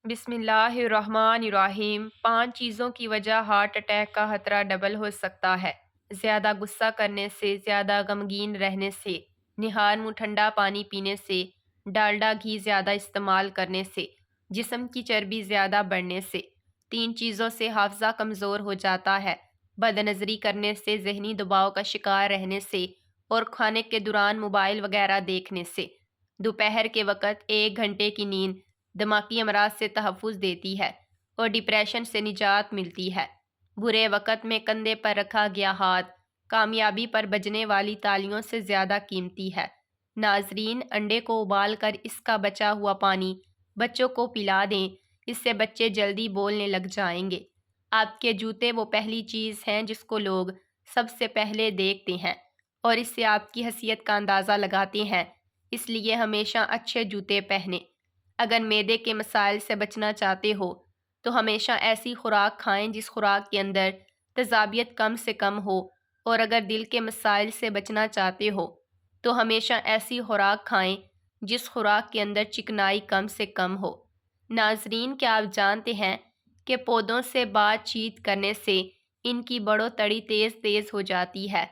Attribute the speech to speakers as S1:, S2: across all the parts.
S1: بسم اللہ الرحمن الرحیم۔ 5 چیزوں کی وجہ ہارٹ اٹیک کا خطرہ ڈبل ہو سکتا ہے۔ زیادہ غصہ کرنے سے، زیادہ غمگین رہنے سے، نہار منہ ٹھنڈا پانی پینے سے، ڈالڈا گھی زیادہ استعمال کرنے سے، جسم کی چربی زیادہ بڑھنے سے۔ 3 چیزوں سے حافظہ کمزور ہو جاتا ہے: بد نظری کرنے سے، ذہنی دباؤ کا شکار رہنے سے، اور کھانے کے دوران موبائل وغیرہ دیکھنے سے۔ دوپہر کے وقت 1 گھنٹے کی نیند دماغی امراض سے تحفظ دیتی ہے اور ڈپریشن سے نجات ملتی ہے۔ برے وقت میں کندھے پر رکھا گیا ہاتھ کامیابی پر بجنے والی تالیوں سے زیادہ قیمتی ہے۔ ناظرین، انڈے کو ابال کر اس کا بچا ہوا پانی بچوں کو پلا دیں، اس سے بچے جلدی بولنے لگ جائیں گے۔ آپ کے جوتے وہ پہلی چیز ہیں جس کو لوگ سب سے پہلے دیکھتے ہیں اور اس سے آپ کی حیثیت کا اندازہ لگاتے ہیں، اس لیے ہمیشہ اچھے جوتے پہنیں۔ اگر معدے کے مسائل سے بچنا چاہتے ہو تو ہمیشہ ایسی خوراک کھائیں جس خوراک کے اندر تیزابیت کم سے کم ہو، اور اگر دل کے مسائل سے بچنا چاہتے ہو تو ہمیشہ ایسی خوراک کھائیں جس خوراک کے اندر چکنائی کم سے کم ہو۔ ناظرین، کیا آپ جانتے ہیں کہ پودوں سے بات چیت کرنے سے ان کی بڑو تڑی تیز تیز ہو جاتی ہے؟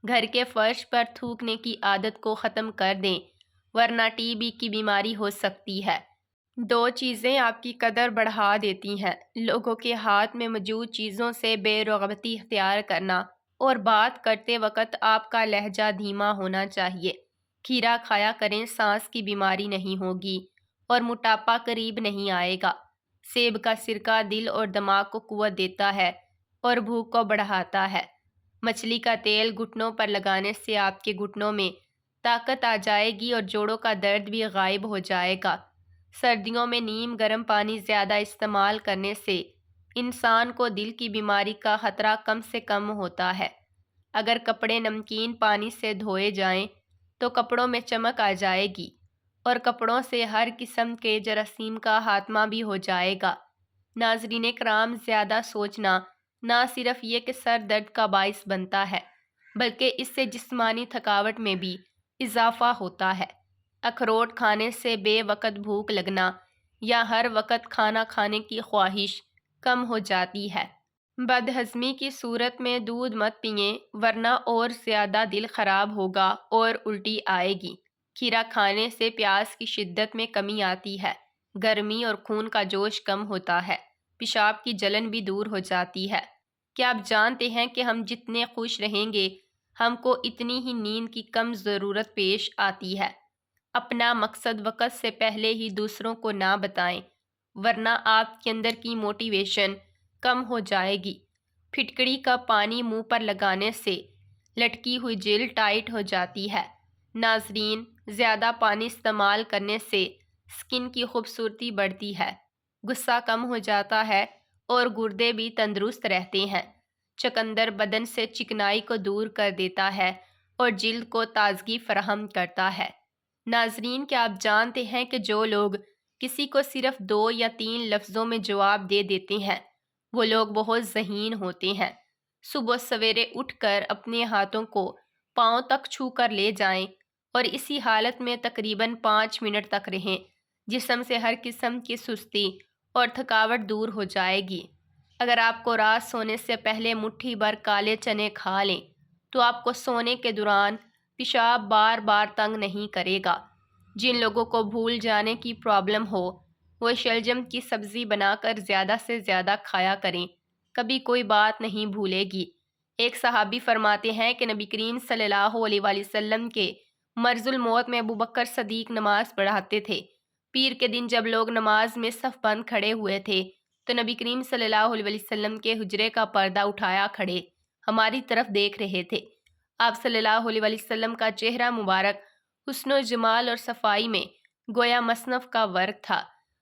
S1: گھر کے فرش پر تھوکنے کی عادت کو ختم کر دیں ورنہ ٹی بی کی بیماری ہو سکتی ہے۔ 2 چیزیں آپ کی قدر بڑھا دیتی ہیں: لوگوں کے ہاتھ میں موجود چیزوں سے بے رغبتی اختیار کرنا، اور بات کرتے وقت آپ کا لہجہ دھیما ہونا چاہیے۔ کھیرا کھایا کریں، سانس کی بیماری نہیں ہوگی اور موٹاپا قریب نہیں آئے گا۔ سیب کا سرکہ دل اور دماغ کو قوت دیتا ہے اور بھوک کو بڑھاتا ہے۔ مچھلی کا تیل گھٹنوں پر لگانے سے آپ کے گھٹنوں میں طاقت آ جائے گی اور جوڑوں کا درد بھی غائب ہو جائے گا۔ سردیوں میں نیم گرم پانی زیادہ استعمال کرنے سے انسان کو دل کی بیماری کا خطرہ کم سے کم ہوتا ہے۔ اگر کپڑے نمکین پانی سے دھوئے جائیں تو کپڑوں میں چمک آ جائے گی اور کپڑوں سے ہر قسم کے جراثیم کا خاتمہ بھی ہو جائے گا۔ ناظرین کرام، زیادہ سوچنا نہ صرف یہ کہ سر درد کا باعث بنتا ہے بلکہ اس سے جسمانی تھکاوٹ میں بھی اضافہ ہوتا ہے۔ اخروٹ کھانے سے بے وقت بھوک لگنا یا ہر وقت کھانا کھانے کی خواہش کم ہو جاتی ہے۔ بد ہضمی کی صورت میں دودھ مت پئیں ورنہ اور زیادہ دل خراب ہوگا اور الٹی آئے گی۔ کھیرا کھانے سے پیاس کی شدت میں کمی آتی ہے، گرمی اور خون کا جوش کم ہوتا ہے، پیشاب کی جلن بھی دور ہو جاتی ہے۔ کیا آپ جانتے ہیں کہ ہم جتنے خوش رہیں گے ہم کو اتنی ہی نیند کی کم ضرورت پیش آتی ہے؟ اپنا مقصد وقت سے پہلے ہی دوسروں کو نہ بتائیں ورنہ آپ کے اندر کی موٹیویشن کم ہو جائے گی۔ پھٹکڑی کا پانی منہ پر لگانے سے لٹکی ہوئی جلد ٹائٹ ہو جاتی ہے۔ ناظرین، زیادہ پانی استعمال کرنے سے سکن کی خوبصورتی بڑھتی ہے، غصہ کم ہو جاتا ہے اور گردے بھی تندرست رہتے ہیں۔ چقندر بدن سے چکنائی کو دور کر دیتا ہے اور جلد کو تازگی فراہم کرتا ہے۔ ناظرین، کیا آپ جانتے ہیں کہ جو لوگ کسی کو صرف 2 یا 3 لفظوں میں جواب دے دیتے ہیں وہ لوگ بہت ذہین ہوتے ہیں؟ صبح سویرے اٹھ کر اپنے ہاتھوں کو پاؤں تک چھو کر لے جائیں اور اسی حالت میں تقریباً 5 منٹ تک رہیں۔ جسم سے ہر قسم کی سستی اور تھکاوٹ دور ہو جائے گی۔ اگر آپ کو رات سونے سے پہلے مٹھی بھر کالے چنے کھا لیں تو آپ کو سونے کے دوران پیشاب بار بار تنگ نہیں کرے گا۔ جن لوگوں کو بھول جانے کی پرابلم ہو وہ شلجم کی سبزی بنا کر زیادہ سے زیادہ کھایا کریں، کبھی کوئی بات نہیں بھولے گی۔ ایک صحابی فرماتے ہیں کہ نبی کریم صلی اللہ علیہ وآلہ وسلم کے مرض الموت میں ابوبکر صدیق نماز پڑھاتے تھے۔ پیر کے دن جب لوگ نماز میں صف بند کھڑے ہوئے تھے تو نبی کریم صلی اللہ علیہ وآلہ وسلم کے حجرے کا پردہ اٹھایا کھڑے ہماری طرف دیکھ رہے تھے۔ آپ صلی اللہ علیہ وآلہ وسلم کا چہرہ مبارک حسن و جمال اور صفائی میں گویا مصنف کا ورق تھا۔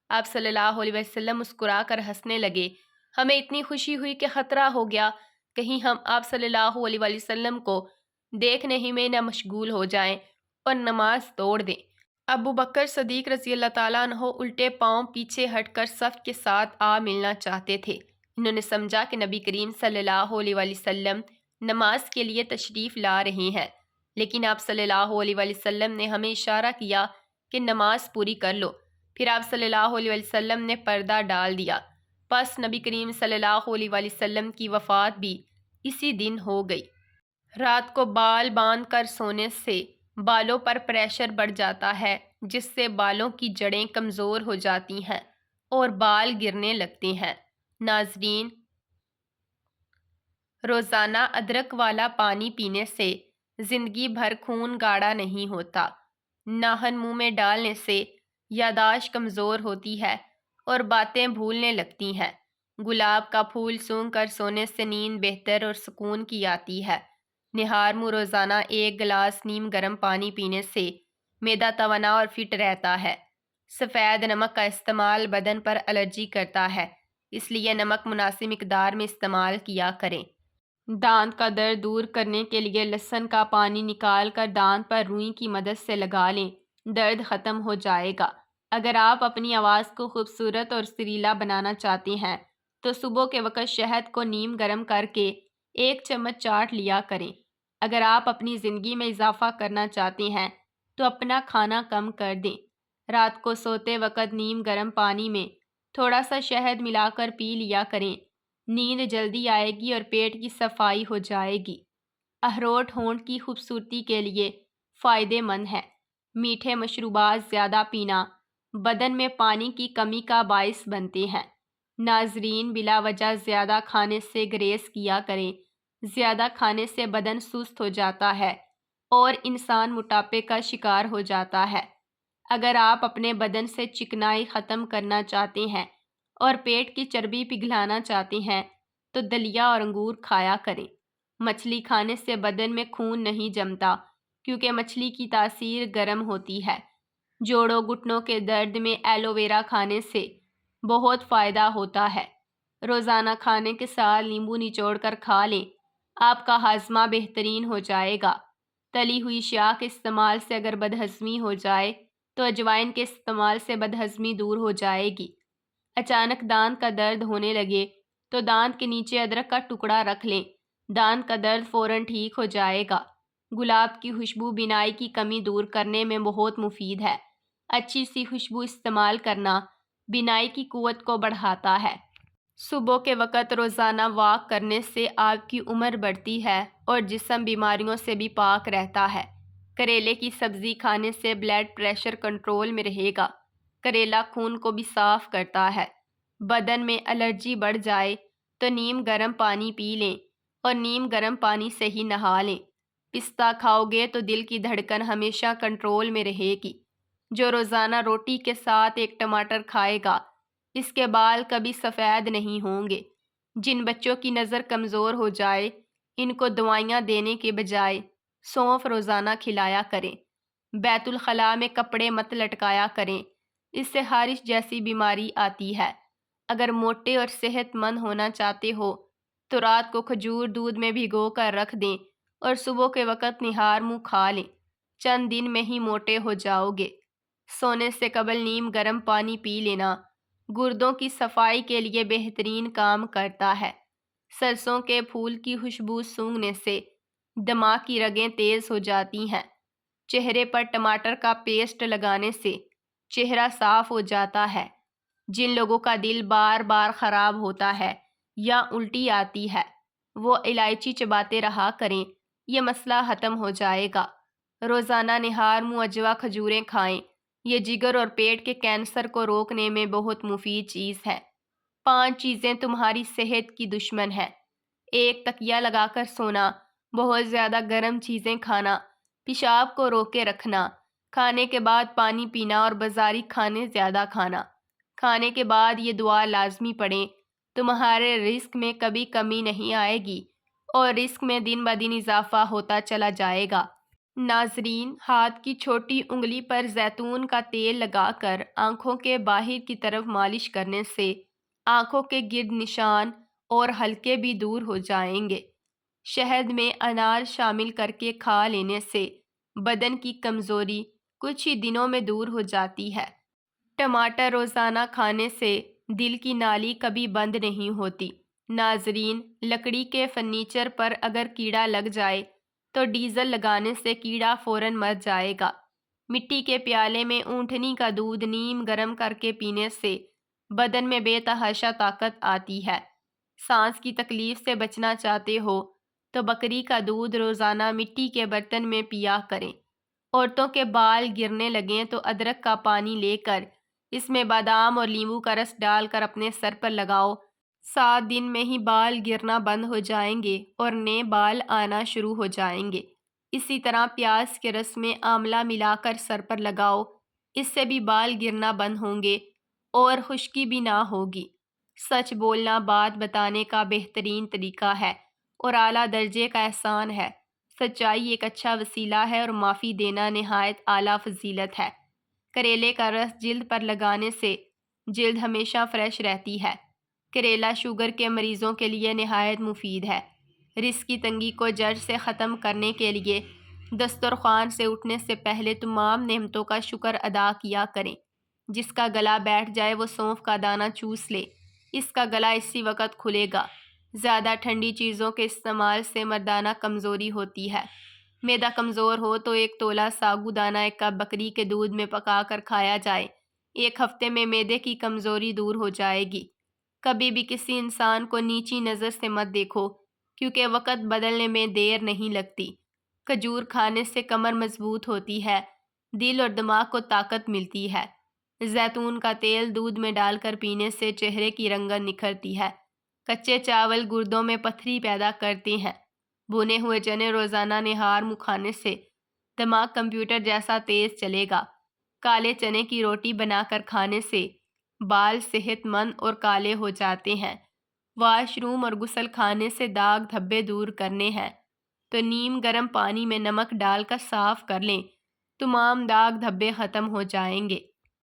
S1: آپ صلی اللہ علیہ وسلم مسکرا کر ہنسنے لگے۔ ہمیں اتنی خوشی ہوئی کہ خطرہ ہو گیا کہیں ہم آپ صلی اللہ علیہ وآلہ وسلم کو دیکھنے ہی میں نہ مشغول ہو جائیں اور نماز توڑ دیں۔ ابو بکر صدیق رضی اللہ تعالیٰ عنہ الٹے پاؤں پیچھے ہٹ کر صف کے ساتھ آ ملنا چاہتے تھے۔ انہوں نے سمجھا کہ نبی کریم صلی اللہ علیہ وآلہ وسلم نماز کے لیے تشریف لا رہے ہیں، لیکن آپ صلی اللہ علیہ وآلہ وسلم نے ہمیں اشارہ کیا کہ نماز پوری کر لو۔ پھر آپ صلی اللہ علیہ وسلم نے پردہ ڈال دیا۔ پس نبی کریم صلی اللہ علیہ وسلم کی وفات بھی اسی دن ہو گئی۔ رات کو بال باندھ کر سونے سے بالوں پر پریشر بڑھ جاتا ہے، جس سے بالوں کی جڑیں کمزور ہو جاتی ہیں اور بال گرنے لگتے ہیں۔ ناظرین، روزانہ ادرک والا پانی پینے سے زندگی بھر خون گاڑھا نہیں ہوتا۔ ناہن منہ میں ڈالنے سے یادداشت کمزور ہوتی ہے اور باتیں بھولنے لگتی ہیں۔ گلاب کا پھول سونگھ کر سونے سے نیند بہتر اور سکون کی آتی ہے۔ نہار منہ روزانہ 1 گلاس نیم گرم پانی پینے سے معدہ توانا اور فٹ رہتا ہے۔ سفید نمک کا استعمال بدن پر الرجی کرتا ہے، اس لیے نمک مناسب مقدار میں استعمال کیا کریں۔ دانت کا درد دور کرنے کے لیے لہسن کا پانی نکال کر دانت پر روئی کی مدد سے لگا لیں، درد ختم ہو جائے گا۔ اگر آپ اپنی آواز کو خوبصورت اور سریلا بنانا چاہتے ہیں تو صبح کے وقت شہد کو نیم گرم کر کے 1 چمچ چاٹ لیا کریں۔ اگر آپ اپنی زندگی میں اضافہ کرنا چاہتے ہیں تو اپنا کھانا کم کر دیں۔ رات کو سوتے وقت نیم گرم پانی میں تھوڑا سا شہد ملا کر پی لیا کریں، نیند جلدی آئے گی اور پیٹ کی صفائی ہو جائے گی۔ اخروٹ ہونٹ کی خوبصورتی کے لیے فائدہ مند ہے۔ میٹھے مشروبات زیادہ پینا بدن میں پانی کی کمی کا باعث بنتے ہیں۔ ناظرین، بلا وجہ زیادہ کھانے سے گریز کیا کریں۔ زیادہ کھانے سے بدن سست ہو جاتا ہے اور انسان موٹاپے کا شکار ہو جاتا ہے۔ اگر آپ اپنے بدن سے چکنائی ختم کرنا چاہتے ہیں اور پیٹ کی چربی پگھلانا چاہتے ہیں تو دلیا اور انگور کھایا کریں۔ مچھلی کھانے سے بدن میں خون نہیں جمتا کیونکہ مچھلی کی تاثیر گرم ہوتی ہے۔ جوڑوں گھٹنوں کے درد میں ایلو ویرا کھانے سے بہت فائدہ ہوتا ہے۔ روزانہ کھانے کے ساتھ لیمبو نچوڑ کر کھا لیں، آپ کا ہاضمہ بہترین ہو جائے گا۔ تلی ہوئی اشیاء کے استعمال سے اگر بدہضمی ہو جائے تو اجوائن کے استعمال سے بدہضمی دور ہو جائے گی۔ اچانک دانت کا درد ہونے لگے تو دانت کے نیچے ادرک کا ٹکڑا رکھ لیں، دانت کا درد فوراً ٹھیک ہو جائے گا۔ گلاب کی خوشبو بینائی کی کمی دور کرنے میں بہت مفید ہے۔ اچھی سی خوشبو استعمال کرنا بینائی کی قوت کو بڑھاتا ہے۔ صبح کے وقت روزانہ واک کرنے سے آپ کی عمر بڑھتی ہے اور جسم بیماریوں سے بھی پاک رہتا ہے۔ کریلے کی سبزی کھانے سے بلڈ پریشر کنٹرول میں رہے گا۔ کریلا خون کو بھی صاف کرتا ہے۔ بدن میں الرجی بڑھ جائے تو نیم گرم پانی پی لیں اور نیم گرم پانی سے ہی نہا لیں۔ پستہ کھاؤ گے تو دل کی دھڑکن ہمیشہ کنٹرول میں رہے گی۔ جو روزانہ روٹی کے ساتھ 1 ٹماٹر کھائے گا، اس کے بال کبھی سفید نہیں ہوں گے۔ جن بچوں کی نظر کمزور ہو جائے، ان کو دوائیاں دینے کے بجائے سونف روزانہ کھلایا کریں۔ بیت الخلاء میں کپڑے مت لٹکایا کریں، اس سے خارش جیسی بیماری آتی ہے۔ اگر موٹے اور صحت مند ہونا چاہتے ہو تو رات کو کھجور دودھ میں بھگو کر رکھ دیں اور صبح کے وقت نہار منہ کھا لیں۔ چند دن میں ہی موٹے ہو جاؤ گے۔ سونے سے قبل نیم گرم پانی پی لینا گردوں کی صفائی کے لیے بہترین کام کرتا ہے۔ سرسوں کے پھول کی خوشبو سونگھنے سے دماغ کی رگیں تیز ہو جاتی ہیں۔ چہرے پر ٹماٹر کا پیسٹ لگانے سے چہرہ صاف ہو جاتا ہے۔ جن لوگوں کا دل بار بار خراب ہوتا ہے یا الٹی آتی ہے، وہ الائچی چباتے رہا کریں، یہ مسئلہ ختم ہو جائے گا۔ روزانہ نہار منہ اجوا کھجوریں کھائیں، یہ جگر اور پیٹ کے کینسر کو روکنے میں بہت مفید چیز ہے۔ 5 چیزیں تمہاری صحت کی دشمن ہیں۔ 1 تکیہ لگا کر سونا، بہت زیادہ گرم چیزیں کھانا، پیشاب کو روکے رکھنا، کھانے کے بعد پانی پینا اور بازاری کھانے زیادہ کھانا۔ کھانے کے بعد یہ دعا لازمی پڑھیں، تمہارے رزق میں کبھی کمی نہیں آئے گی اور رزق میں دن بدن اضافہ ہوتا چلا جائے گا۔ ناظرین، ہاتھ کی چھوٹی انگلی پر زیتون کا تیل لگا کر آنکھوں کے باہر کی طرف مالش کرنے سے آنکھوں کے گرد نشان اور حلقے بھی دور ہو جائیں گے۔ شہد میں انار شامل کر کے کھا لینے سے بدن کی کمزوری کچھ ہی دنوں میں دور ہو جاتی ہے۔ ٹماٹر روزانہ کھانے سے دل کی نالی کبھی بند نہیں ہوتی۔ ناظرین، لکڑی کے فرنیچر پر اگر کیڑا لگ جائے تو ڈیزل لگانے سے کیڑا فوراً مر جائے گا۔ مٹی کے پیالے میں اونٹنی کا دودھ نیم گرم کر کے پینے سے بدن میں بے تحاشا طاقت آتی ہے۔ سانس کی تکلیف سے بچنا چاہتے ہو تو بکری کا دودھ روزانہ مٹی کے برتن میں پیا کریں۔ عورتوں کے بال گرنے لگیں تو ادرک کا پانی لے کر اس میں بادام اور لیموں کا رس ڈال کر اپنے سر پر لگاؤ۔ 7 دن میں ہی بال گرنا بند ہو جائیں گے اور نئے بال آنا شروع ہو جائیں گے۔ اسی طرح پیاز کے رس میں آملہ ملا کر سر پر لگاؤ، اس سے بھی بال گرنا بند ہوں گے اور خشکی بھی نہ ہوگی۔ سچ بولنا بات بتانے کا بہترین طریقہ ہے اور اعلیٰ درجے کا احسان ہے۔ سچائی ایک اچھا وسیلہ ہے اور معافی دینا نہایت اعلیٰ فضیلت ہے۔ کریلے کا رس جلد پر لگانے سے جلد ہمیشہ فریش رہتی ہے۔ کریلا شوگر کے مریضوں کے لیے نہایت مفید ہے۔ رزق کی تنگی کو جڑ سے ختم کرنے کے لیے دسترخوان سے اٹھنے سے پہلے تمام نعمتوں کا شکر ادا کیا کریں۔ جس کا گلا بیٹھ جائے وہ سونف کا دانہ چوس لے، اس کا گلا اسی وقت کھلے گا۔ زیادہ ٹھنڈی چیزوں کے استعمال سے مردانہ کمزوری ہوتی ہے۔ معدہ کمزور ہو تو 1 تولہ ساگو دانہ 1 کپ بکری کے دودھ میں پکا کر کھایا جائے۔ 1 ہفتے میں معدے کی کمزوری دور ہو جائے گی۔ کبھی بھی کسی انسان کو نیچی نظر سے مت دیکھو، کیونکہ وقت بدلنے میں دیر نہیں لگتی۔ کھجور کھانے سے کمر مضبوط ہوتی ہے، دل اور دماغ کو طاقت ملتی ہے۔ زیتون کا تیل دودھ میں ڈال کر پینے سے چہرے کی رنگت نکھرتی ہے۔ کچے چاول گردوں میں پتھری پیدا کرتے ہیں۔ بھنے ہوئے چنے روزانہ نہار منہ کھانے سے دماغ کمپیوٹر جیسا تیز چلے گا۔ کالے چنے کی روٹی بنا کر کھانے سے بال صحت مند اور کالے ہو جاتے ہیں۔ واش روم اور غسل خانے سے داغ دھبے دور کرنے ہیں تو نیم گرم پانی میں نمک ڈال کر صاف کر لیں، تمام داغ دھبے ختم ہو جائیں گے۔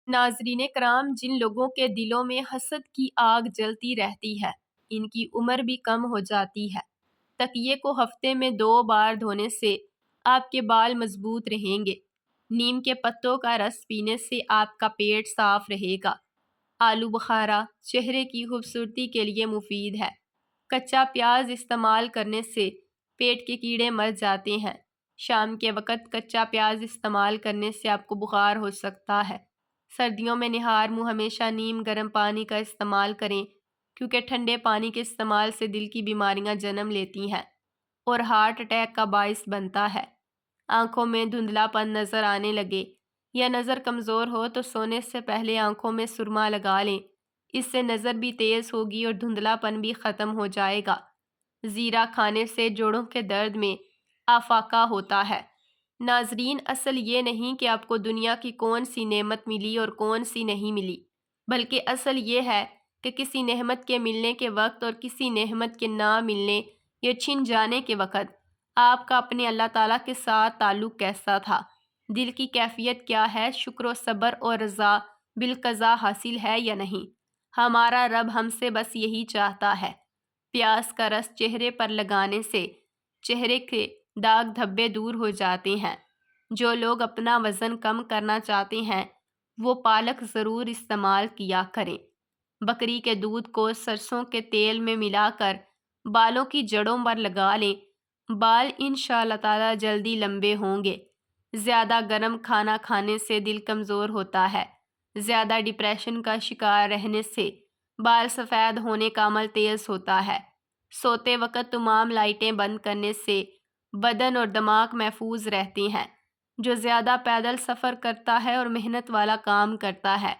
S1: ناظرین کرام، جن لوگوں کے دلوں میں حسد کی آگ جلتی رہتی ہے، ان کی عمر بھی کم ہو جاتی ہے۔ تکیے کو ہفتے میں 2 بار دھونے سے آپ کے بال مضبوط رہیں گے۔ نیم کے پتوں کا رس پینے سے آپ کا پیٹ صاف رہے گا۔ آلو بخارا چہرے کی خوبصورتی کے لیے مفید ہے۔ کچا پیاز استعمال کرنے سے پیٹ کے کیڑے مر جاتے ہیں۔ شام کے وقت کچا پیاز استعمال کرنے سے آپ کو بخار ہو سکتا ہے۔ سردیوں میں نہار منہ ہمیشہ نیم گرم پانی کا استعمال کریں، کیونکہ ٹھنڈے پانی کے استعمال سے دل کی بیماریاں جنم لیتی ہیں اور ہارٹ اٹیک کا باعث بنتا ہے۔ آنکھوں میں دھندلا پن نظر آنے لگے یا نظر کمزور ہو تو سونے سے پہلے آنکھوں میں سرما لگا لیں، اس سے نظر بھی تیز ہوگی اور دھندلا پن بھی ختم ہو جائے گا۔ زیرہ کھانے سے جوڑوں کے درد میں افاقہ ہوتا ہے۔ ناظرین، اصل یہ نہیں کہ آپ کو دنیا کی کون سی نعمت ملی اور کون سی نہیں ملی، بلکہ اصل یہ ہے کہ کسی نعمت کے ملنے کے وقت اور کسی نعمت کے نہ ملنے یا چھن جانے کے وقت آپ کا اپنے اللہ تعالیٰ کے ساتھ تعلق کیسا تھا، دل کی کیفیت کیا ہے، شکر و صبر اور رضا بالقضاء حاصل ہے یا نہیں۔ ہمارا رب ہم سے بس یہی چاہتا ہے۔ پیاز کا رس چہرے پر لگانے سے چہرے کے داغ دھبے دور ہو جاتے ہیں۔ جو لوگ اپنا وزن کم کرنا چاہتے ہیں وہ پالک ضرور استعمال کیا کریں۔ بکری کے دودھ کو سرسوں کے تیل میں ملا کر بالوں کی جڑوں پر لگا لیں، بال انشاءاللہ تعالی جلدی لمبے ہوں گے۔ زیادہ گرم کھانا کھانے سے دل کمزور ہوتا ہے۔ زیادہ ڈپریشن کا شکار رہنے سے بال سفید ہونے کا عمل تیز ہوتا ہے۔ سوتے وقت تمام لائٹیں بند کرنے سے بدن اور دماغ محفوظ رہتے ہیں۔ جو زیادہ پیدل سفر کرتا ہے اور محنت والا کام کرتا ہے،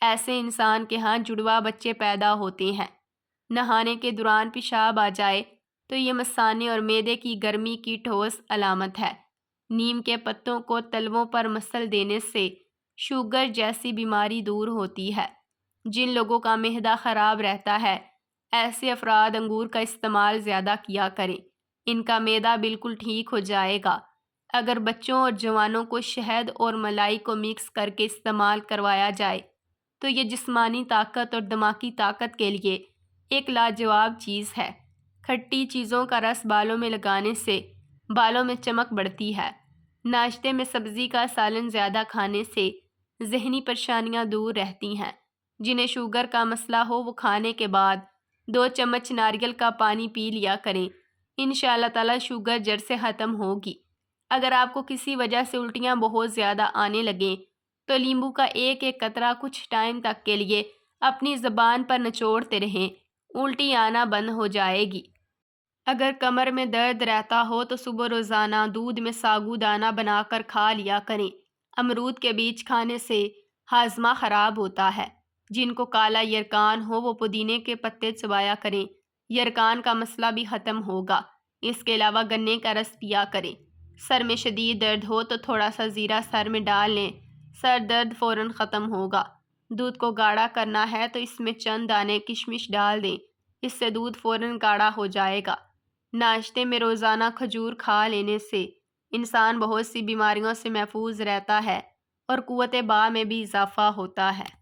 S1: ایسے انسان کے ہاں جڑواں بچے پیدا ہوتے ہیں۔ نہانے کے دوران پیشاب آ جائے تو یہ مثانے اور معدے کی گرمی کی ٹھوس علامت ہے۔ نیم کے پتوں کو تلووں پر مسل دینے سے شوگر جیسی بیماری دور ہوتی ہے۔ جن لوگوں کا معدہ خراب رہتا ہے، ایسے افراد انگور کا استعمال زیادہ کیا کریں، ان کا معدہ بالکل ٹھیک ہو جائے گا۔ اگر بچوں اور جوانوں کو شہد اور ملائی کو مکس کر کے استعمال کروایا جائے تو یہ جسمانی طاقت اور دماغی طاقت کے لیے ایک لاجواب چیز ہے۔ کھٹی چیزوں کا رس بالوں میں لگانے سے بالوں میں چمک بڑھتی ہے۔ ناشتے میں سبزی کا سالن زیادہ کھانے سے ذہنی پریشانیاں دور رہتی ہیں۔ جنہیں شوگر کا مسئلہ ہو وہ کھانے کے بعد 2 چمچ ناریل کا پانی پی لیا کریں، انشاءاللہ تعالی شوگر جڑ سے ختم ہوگی۔ اگر آپ کو کسی وجہ سے الٹیاں بہت زیادہ آنے لگیں تو لیمبو کا ایک ایک قطرہ کچھ ٹائم تک کے لیے اپنی زبان پر نچوڑتے رہیں، الٹی آنا بند ہو جائے گی۔ اگر کمر میں درد رہتا ہو تو صبح روزانہ دودھ میں ساگو دانہ بنا کر کھا لیا کریں۔ امرود کے بیج کھانے سے ہاضمہ خراب ہوتا ہے۔ جن کو کالا یرکان ہو وہ پودینے کے پتے چبایا کریں، یرکان کا مسئلہ بھی ختم ہوگا۔ اس کے علاوہ گنے کا رس پیا کریں۔ سر میں شدید درد ہو تو تھوڑا سا زیرہ سر میں ڈال لیں، سر درد فوراً ختم ہوگا۔ دودھ کو گاڑھا کرنا ہے تو اس میں چند دانے کشمش ڈال دیں، اس سے دودھ فوراً گاڑھا ہو جائے گا۔ ناشتے میں روزانہ کھجور کھا لینے سے انسان بہت سی بیماریوں سے محفوظ رہتا ہے اور قوت باہ میں بھی اضافہ ہوتا ہے۔